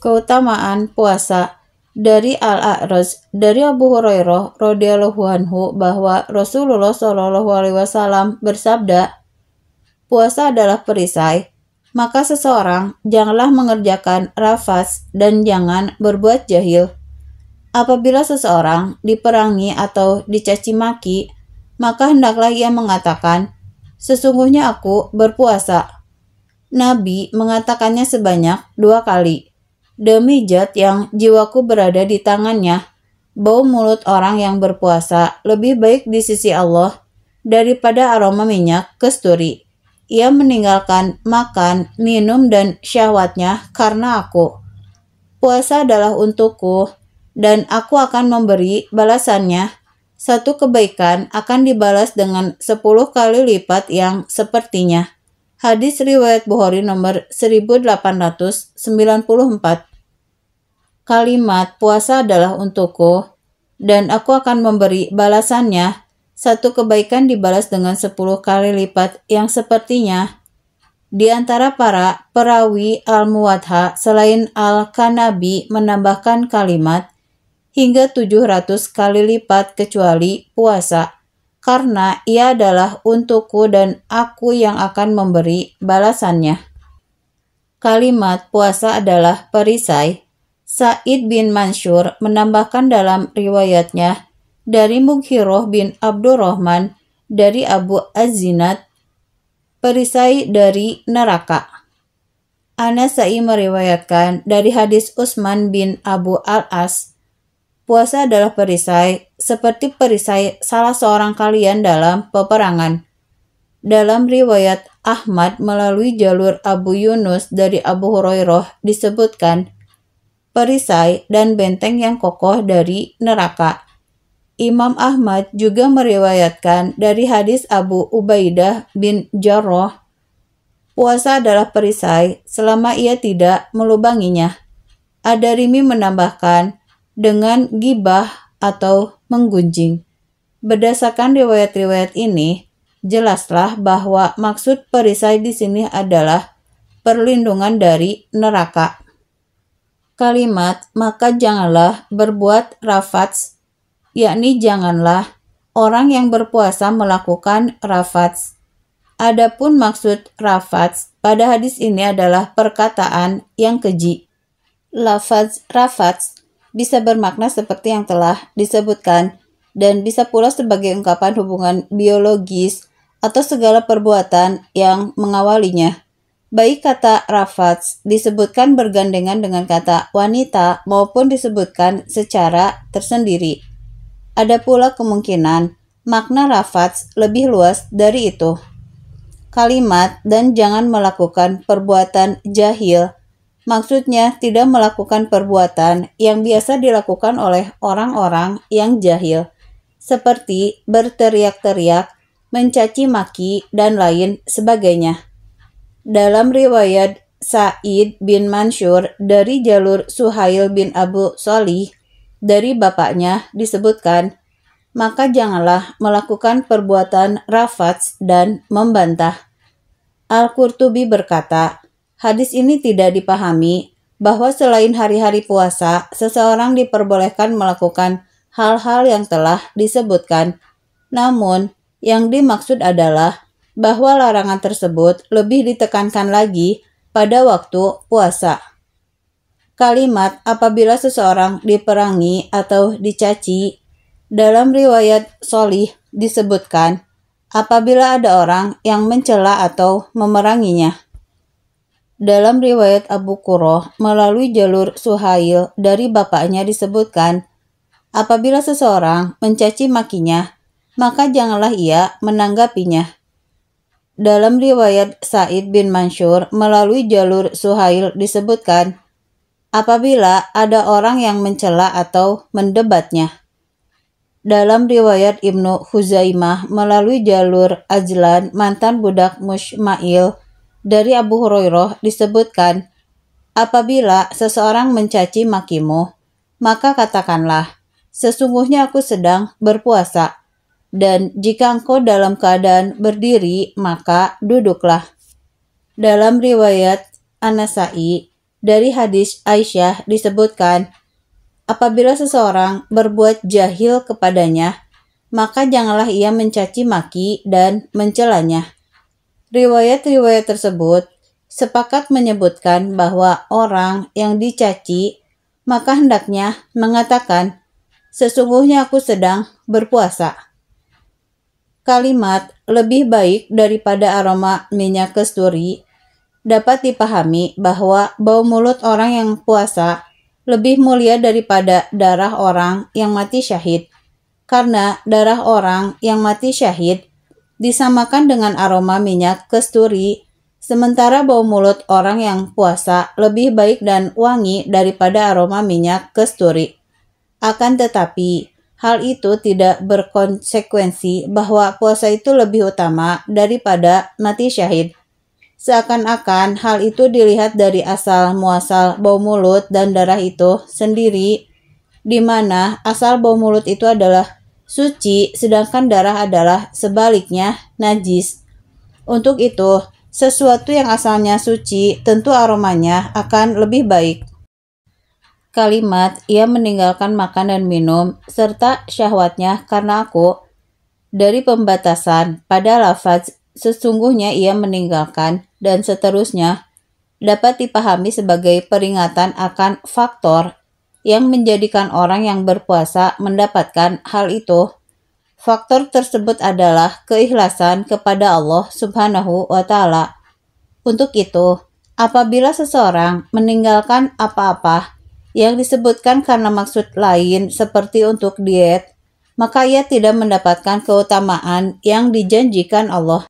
Keutamaan puasa. Dari Al-A'raj, dari Abu Hurairah radhiyallahu anhu bahwa Rasulullah shallallahu alaihi wasallam bersabda, puasa adalah perisai, maka seseorang janganlah mengerjakan rafas dan jangan berbuat jahil. Apabila seseorang diperangi atau dicaci maki, maka hendaklah ia mengatakan, sesungguhnya aku berpuasa. Nabi mengatakannya sebanyak 2 kali. Demi zat yang jiwaku berada di tangannya, bau mulut orang yang berpuasa lebih baik di sisi Allah daripada aroma minyak kasturi. Ia meninggalkan makan, minum, dan syahwatnya karena aku. Puasa adalah untukku, dan aku akan memberi balasannya. Satu kebaikan akan dibalas dengan 10 kali lipat yang sepertinya. Hadis riwayat Bukhari nomor 1894. Kalimat puasa adalah untukku, dan aku akan memberi balasannya. Satu kebaikan dibalas dengan 10 kali lipat yang sepertinya. Di antara para perawi Al-Muwatta selain Al-Kanabi menambahkan kalimat hingga 700 kali lipat kecuali puasa, karena ia adalah untukku dan aku yang akan memberi balasannya. Kalimat puasa adalah perisai. Sa'id bin Mansur menambahkan dalam riwayatnya dari Mughirah bin Abdurrahman dari Abu Az-Zinad, perisai dari neraka. An-Nasa'i meriwayatkan dari hadis Utsman bin Abu Al-As, puasa adalah perisai seperti perisai salah seorang kalian dalam peperangan. Dalam riwayat Ahmad melalui jalur Abu Yunus dari Abu Hurairah disebutkan, perisai dan benteng yang kokoh dari neraka. Imam Ahmad juga meriwayatkan dari hadis Abu Ubaidah bin Jarrah, puasa adalah perisai selama ia tidak melubanginya. Ad-Darimi menambahkan dengan gibah atau menggunjing. Berdasarkan riwayat-riwayat ini, jelaslah bahwa maksud perisai di sini adalah perlindungan dari neraka. Kalimat maka janganlah berbuat rafats, yakni janganlah orang yang berpuasa melakukan rafats. Adapun maksud rafats pada hadis ini adalah perkataan yang keji. Lafaz rafats bisa bermakna seperti yang telah disebutkan dan bisa pula sebagai ungkapan hubungan biologis atau segala perbuatan yang mengawalinya. Baik kata rafats disebutkan bergandengan dengan kata wanita maupun disebutkan secara tersendiri. Ada pula kemungkinan makna rafats lebih luas dari itu. Kalimat dan jangan melakukan perbuatan jahil, maksudnya tidak melakukan perbuatan yang biasa dilakukan oleh orang-orang yang jahil, seperti berteriak-teriak, mencaci maki, dan lain sebagainya. Dalam riwayat Sa'id bin Mansur dari jalur Suhail bin Abu Shalih dari bapaknya disebutkan, maka janganlah melakukan perbuatan rafats dan membantah. Al-Qurtubi berkata, hadis ini tidak dipahami bahwa selain hari-hari puasa, seseorang diperbolehkan melakukan hal-hal yang telah disebutkan. Namun, yang dimaksud adalah bahwa larangan tersebut lebih ditekankan lagi pada waktu puasa. Kalimat apabila seseorang diperangi atau dicaci, dalam riwayat Sholih disebutkan apabila ada orang yang mencela atau memeranginya. Dalam riwayat Abu Qurrah melalui jalur Suhail dari bapaknya disebutkan, apabila seseorang mencaci makinya, maka janganlah ia menanggapinya. Dalam riwayat Sa'id bin Mansur melalui jalur Suhail disebutkan, apabila ada orang yang mencela atau mendebatnya. Dalam riwayat Ibnu Huzaimah melalui jalur Ajlan mantan budak Mushmail dari Abu Hurairah disebutkan, apabila seseorang mencaci makimu, maka katakanlah, sesungguhnya aku sedang berpuasa. Dan jika engkau dalam keadaan berdiri, maka duduklah. Dalam riwayat An-Nasa'i, Dari hadis Aisyah disebutkan, apabila seseorang berbuat jahil kepadanya, maka janganlah ia mencaci maki dan mencelanya. Riwayat-riwayat tersebut sepakat menyebutkan bahwa orang yang dicaci maka hendaknya mengatakan, sesungguhnya aku sedang berpuasa. Kalimat lebih baik daripada aroma minyak kasturi dapat dipahami bahwa bau mulut orang yang puasa lebih mulia daripada darah orang yang mati syahid, karena darah orang yang mati syahid disamakan dengan aroma minyak kasturi, sementara bau mulut orang yang puasa lebih baik dan wangi daripada aroma minyak kasturi. Akan tetapi, hal itu tidak berkonsekuensi bahwa puasa itu lebih utama daripada mati syahid. Seakan-akan hal itu dilihat dari asal muasal bau mulut dan darah itu sendiri, di mana asal bau mulut itu adalah suci, sedangkan darah adalah sebaliknya najis. Untuk itu, sesuatu yang asalnya suci tentu aromanya akan lebih baik. Kalimat ia meninggalkan makan dan minum serta syahwatnya karena aku, dari pembatasan pada lafaz sesungguhnya ia meninggalkan dan seterusnya dapat dipahami sebagai peringatan akan faktor yang menjadikan orang yang berpuasa mendapatkan hal itu. Faktor tersebut adalah keikhlasan kepada Allah Subhanahu wa Ta'ala. Untuk itu, apabila seseorang meninggalkan apa-apa yang disebutkan karena maksud lain seperti untuk diet, maka ia tidak mendapatkan keutamaan yang dijanjikan Allah.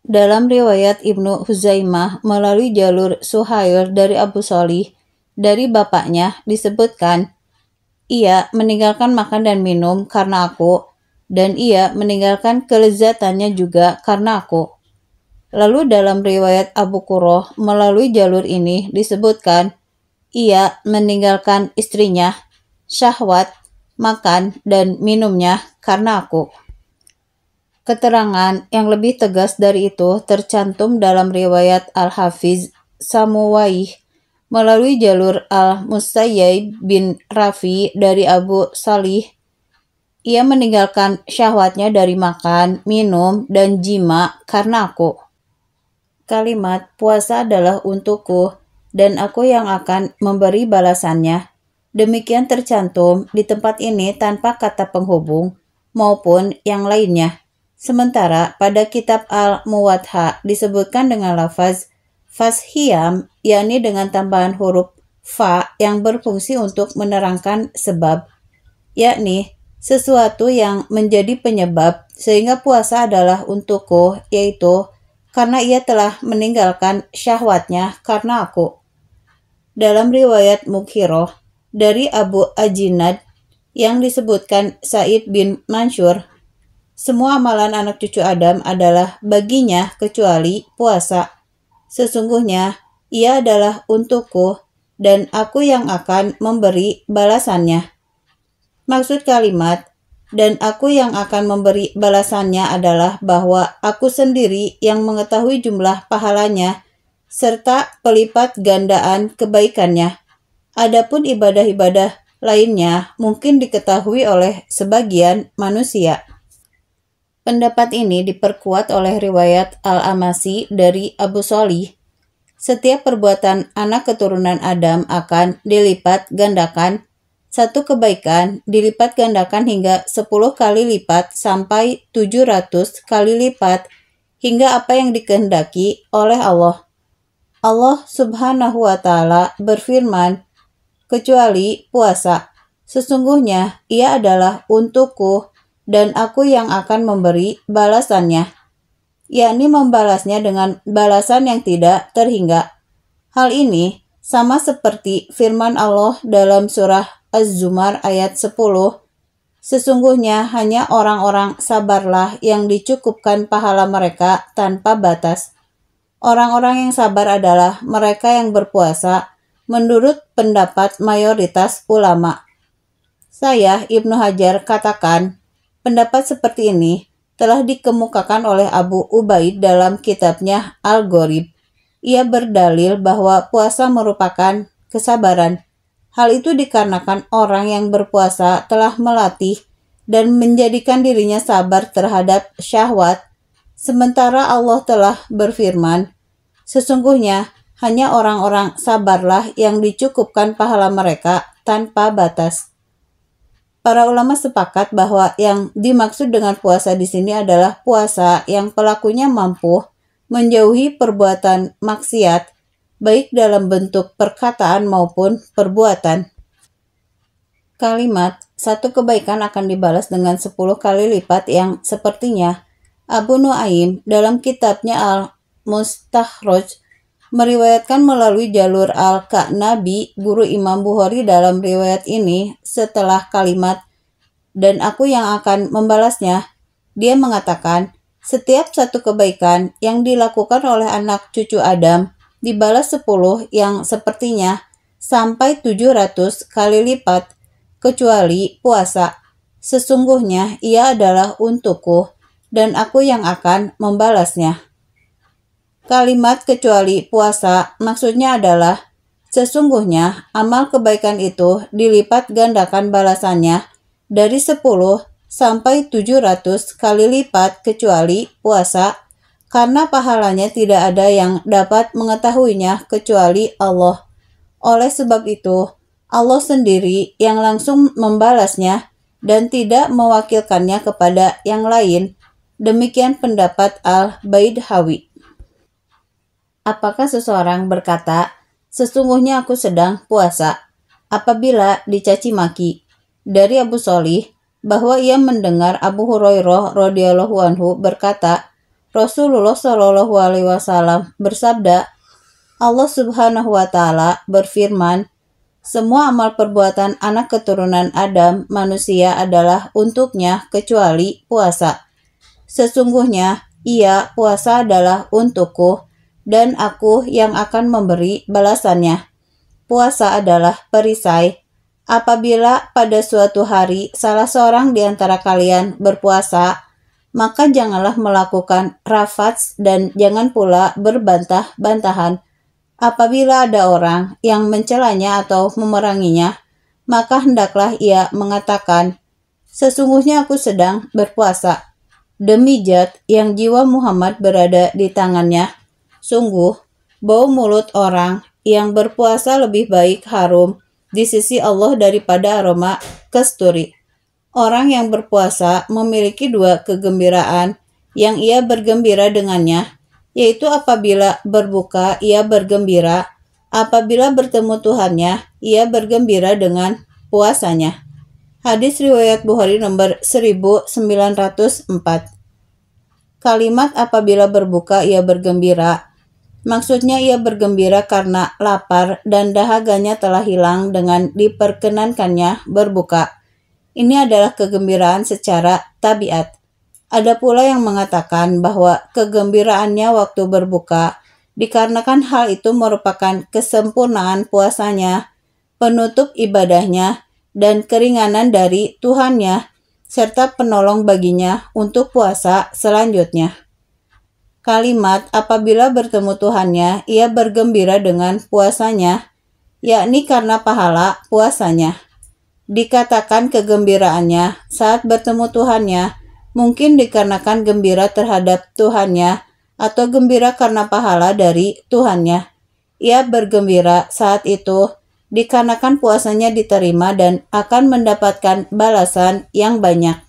Dalam riwayat Ibnu Huzaimah melalui jalur Suhail dari Abu Sholih, dari bapaknya disebutkan, ia meninggalkan makan dan minum karena aku, dan ia meninggalkan kelezatannya juga karena aku. Lalu dalam riwayat Abu Qurrah melalui jalur ini disebutkan, ia meninggalkan istrinya, syahwat, makan, dan minumnya karena aku. Keterangan yang lebih tegas dari itu tercantum dalam riwayat Al-Hafiz Samuwaih melalui jalur Al-Musayyib bin Rafi dari Abu Salih. Ia meninggalkan syahwatnya dari makan, minum, dan jima karena aku. Kalimat puasa adalah untukku dan aku yang akan memberi balasannya. Demikian tercantum di tempat ini tanpa kata penghubung maupun yang lainnya. Sementara pada kitab Al-Muwadha disebutkan dengan lafaz fashiyam, yakni dengan tambahan huruf fa yang berfungsi untuk menerangkan sebab, yakni sesuatu yang menjadi penyebab sehingga puasa adalah untukku, yaitu karena ia telah meninggalkan syahwatnya karena aku. Dalam riwayat Mughirah dari Abu Ajinad yang disebutkan Sa'id bin Mansur, semua amalan anak cucu Adam adalah baginya kecuali puasa. Sesungguhnya ia adalah untukku dan aku yang akan memberi balasannya. Maksud kalimat dan aku yang akan memberi balasannya adalah bahwa aku sendiri yang mengetahui jumlah pahalanya serta pelipat gandaan kebaikannya. Adapun ibadah-ibadah lainnya mungkin diketahui oleh sebagian manusia. Pendapat ini diperkuat oleh riwayat Al-Amasi dari Abu Sholih. Setiap perbuatan anak keturunan Adam akan dilipat gandakan. Satu kebaikan dilipat gandakan hingga 10 kali lipat sampai 700 kali lipat hingga apa yang dikehendaki oleh Allah. Allah Subhanahu wa Ta'ala berfirman, kecuali puasa, sesungguhnya ia adalah untukku dan aku yang akan memberi balasannya, yakni membalasnya dengan balasan yang tidak terhingga. Hal ini sama seperti firman Allah dalam surah Az-Zumar ayat 10, sesungguhnya hanya orang-orang sabarlah yang dicukupkan pahala mereka tanpa batas. Orang-orang yang sabar adalah mereka yang berpuasa menurut pendapat mayoritas ulama. Saya, Ibnu Hajar, katakan, pendapat seperti ini telah dikemukakan oleh Abu Ubaid dalam kitabnya Al-Gharib. ia berdalil bahwa puasa merupakan kesabaran. Hal itu dikarenakan orang yang berpuasa telah melatih dan menjadikan dirinya sabar terhadap syahwat, sementara Allah telah berfirman, "Sesungguhnya hanya orang-orang sabarlah yang dicukupkan pahala mereka tanpa batas." Para ulama sepakat bahwa yang dimaksud dengan puasa di sini adalah puasa yang pelakunya mampu menjauhi perbuatan maksiat, baik dalam bentuk perkataan maupun perbuatan. Kalimat, satu kebaikan akan dibalas dengan 10 kali lipat yang sepertinya, Abu Nuaim dalam kitabnya Al-Mustakhraj meriwayatkan melalui jalur Al-Ka'nabi, guru Imam Bukhari dalam riwayat ini, setelah kalimat, "Dan aku yang akan membalasnya," dia mengatakan, setiap satu kebaikan yang dilakukan oleh anak cucu Adam dibalas 10 yang sepertinya sampai 700 kali lipat, kecuali puasa. Sesungguhnya ia adalah untukku, dan aku yang akan membalasnya. Kalimat kecuali puasa maksudnya adalah sesungguhnya amal kebaikan itu dilipat gandakan balasannya dari 10 sampai 700 kali lipat kecuali puasa, karena pahalanya tidak ada yang dapat mengetahuinya kecuali Allah. Oleh sebab itu, Allah sendiri yang langsung membalasnya dan tidak mewakilkannya kepada yang lain. Demikian pendapat Al-Baidhawi. Apakah seseorang berkata, "Sesungguhnya aku sedang puasa," apabila dicaci maki? Dari Abu Sholih, bahwa ia mendengar Abu Hurairah radhiyallahu anhu berkata, Rasulullah shallallahu alaihi wasallam bersabda, Allah Subhanahu wa taala berfirman, "Semua amal perbuatan anak keturunan Adam manusia adalah untuknya kecuali puasa. Sesungguhnya ia puasa adalah untukku, dan aku yang akan memberi balasannya." Puasa adalah perisai. Apabila pada suatu hari salah seorang di antara kalian berpuasa, maka janganlah melakukan rafats dan jangan pula berbantah-bantahan. Apabila ada orang yang mencelanya atau memeranginya, maka hendaklah ia mengatakan, "Sesungguhnya aku sedang berpuasa." Demi Zat yang jiwa Muhammad berada di tangannya, sungguh bau mulut orang yang berpuasa lebih baik harum di sisi Allah daripada aroma kasturi. Orang yang berpuasa memiliki dua kegembiraan yang ia bergembira dengannya, yaitu apabila berbuka ia bergembira, apabila bertemu Tuhannya ia bergembira dengan puasanya. Hadis riwayat Bukhari nomor 1904. Kalimat apabila berbuka ia bergembira, maksudnya ia bergembira karena lapar dan dahaganya telah hilang dengan diperkenankannya berbuka. Ini adalah kegembiraan secara tabiat. Ada pula yang mengatakan bahwa kegembiraannya waktu berbuka dikarenakan hal itu merupakan kesempurnaan puasanya, penutup ibadahnya, dan keringanan dari Tuhannya, serta penolong baginya untuk puasa selanjutnya. Kalimat apabila bertemu Tuhannya, ia bergembira dengan puasanya, yakni karena pahala puasanya. Dikatakan kegembiraannya saat bertemu Tuhannya, mungkin dikarenakan gembira terhadap Tuhannya, atau gembira karena pahala dari Tuhannya. Ia bergembira saat itu dikarenakan puasanya diterima dan akan mendapatkan balasan yang banyak.